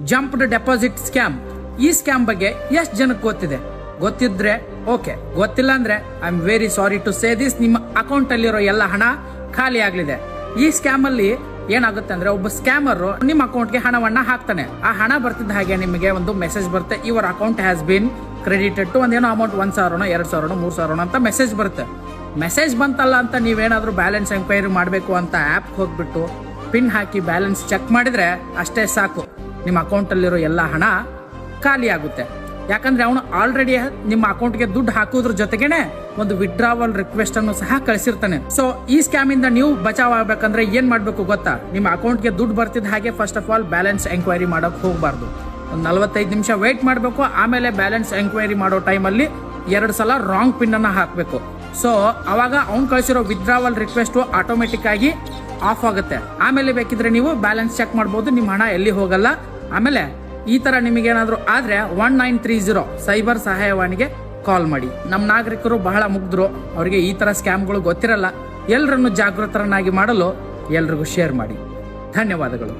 Jumped deposit scam. ಈ scam ಬಗ್ಗೆ ಎಷ್ಟು ಜನಕ್ಕೆ ಗೊತ್ತಿದೆ? ಗೊತ್ತಿದ್ರೆ ಓಕೆ, ಗೊತ್ತಿಲ್ಲ ಅಂದ್ರೆ I am very sorry to say this, ನಿಮ್ಮ ಅಕೌಂಟ್ ಅಲ್ಲಿರೋ ಎಲ್ಲ ಹಣ ಖಾಲಿ ಆಗ್ಲಿದೆ. ಈ ಸ್ಕ್ಯಾಮ್ ಅಲ್ಲಿ ಏನಾಗುತ್ತೆ ಅಂದ್ರೆ, ಒಬ್ಬ ಸ್ಕ್ಯಾಮರ್ ನಿಮ್ಮ ಅಕೌಂಟ್ಗೆ ಹಣವನ್ನ ಹಾಕ್ತಾನೆ. ಆ ಹಣ ಬರ್ತಿದ್ದ ಹಾಗೆ ನಿಮಗೆ ಒಂದು ಮೆಸೇಜ್ ಬರುತ್ತೆ, your account has been credited to ಒಂದೇನೋ ಅಮೌಂಟ್ 1,000 2,000 3,000 ಅಂತ ಮೆಸೇಜ್ ಬರುತ್ತೆ. ಮೆಸೇಜ್ ಬಂತಲ್ಲ ಅಂತ ನೀವೇನಾದ್ರೂ ಬ್ಯಾಲೆನ್ಸ್ ಎಂಕ್ವೈರಿ ಮಾಡಬೇಕು ಅಂತ ಆ್ಯಪ್ ಹೋಗ್ಬಿಟ್ಟು ಪಿನ್ ಹಾಕಿ ಬ್ಯಾಲೆನ್ಸ್ ಚೆಕ್ ಮಾಡಿದ್ರೆ ಅಷ್ಟೇ ಸಾಕು, ನಿಮ್ಮ ಅಕೌಂಟ್ ಅಲ್ಲಿರೋ ಎಲ್ಲ ಹಣ ಖಾಲಿ ಆಗುತ್ತೆ. ಯಾಕಂದ್ರೆ ಅವನು ಆಲ್ರೆಡಿ ನಿಮ್ಮ ಅಕೌಂಟ್ಗೆ ದುಡ್ಡು ಹಾಕೋದ್ರ ಜೊತೆಗೇನೆ ಒಂದು ವಿಡ್ರಾವಲ್ ರಿಕ್ವೆಸ್ಟ್ ಅನ್ನು ಸಹ ಕಳಿಸಿರ್ತಾನೆ. ಸೊ ಈ ಸ್ಕ್ಯಾಮ್ ಇಂದ ನೀವು ಬಚಾವ್ ಆಗ್ಬೇಕಂದ್ರೆ ಏನ್ ಮಾಡ್ಬೇಕು ಗೊತ್ತಾ? ನಿಮ್ಮ ಅಕೌಂಟ್ಗೆ ದುಡ್ಡು ಬರ್ತಿದ್ದ ಹಾಗೆ first of all balance enquiry ಮಾಡಕ್ ಹೋಗ್ಬಾರ್ದು. ಒಂದು 45 ನಿಮಿಷ ವೇಟ್ ಮಾಡಬೇಕು. ಆಮೇಲೆ ಬ್ಯಾಲೆನ್ಸ್ ಎಂಕ್ವೈರಿ ಮಾಡೋ ಟೈಮಲ್ಲಿ 2 ಸಲ ರಾಂಗ್ ಪಿನ್ ಅನ್ನ ಹಾಕಬೇಕು. ಸೊ ಅವಾಗ ಅವ್ನು ಕಳಿಸಿರೋ ವಿಡ್ರಾವಲ್ ರಿಕ್ವೆಸ್ಟ್ ಆಟೋಮೆಟಿಕ್ ಆಗಿ ಆಫ್ ಆಗುತ್ತೆ. ಆಮೇಲೆ ಬೇಕಿದ್ರೆ ನೀವು ಬ್ಯಾಲೆನ್ಸ್ ಚೆಕ್ ಮಾಡಬಹುದು, ನಿಮ್ಮ ಹಣ ಎಲ್ಲಿ ಹೋಗಲ್ಲ. ಆಮೇಲೆ ಈ ತರ ನಿಮಗೇನಾದ್ರೂ ಆದ್ರೆ 1930 ಸೈಬರ್ ಸಹಾಯವಾಣಿಗೆ ಕಾಲ್ ಮಾಡಿ. ನಮ್ಮ ನಾಗರಿಕರು ಬಹಳ ಮುಗ್ಧರು, ಅವರಿಗೆ ಈ ತರ ಸ್ಕ್ಯಾಮ್ಗಳು ಗೊತ್ತಿರಲ್ಲ. ಎಲ್ಲರನ್ನು ಜಾಗೃತರನ್ನಾಗಿ ಮಾಡಲು ಎಲ್ರಿಗೂ ಶೇರ್ ಮಾಡಿ. ಧನ್ಯವಾದಗಳು.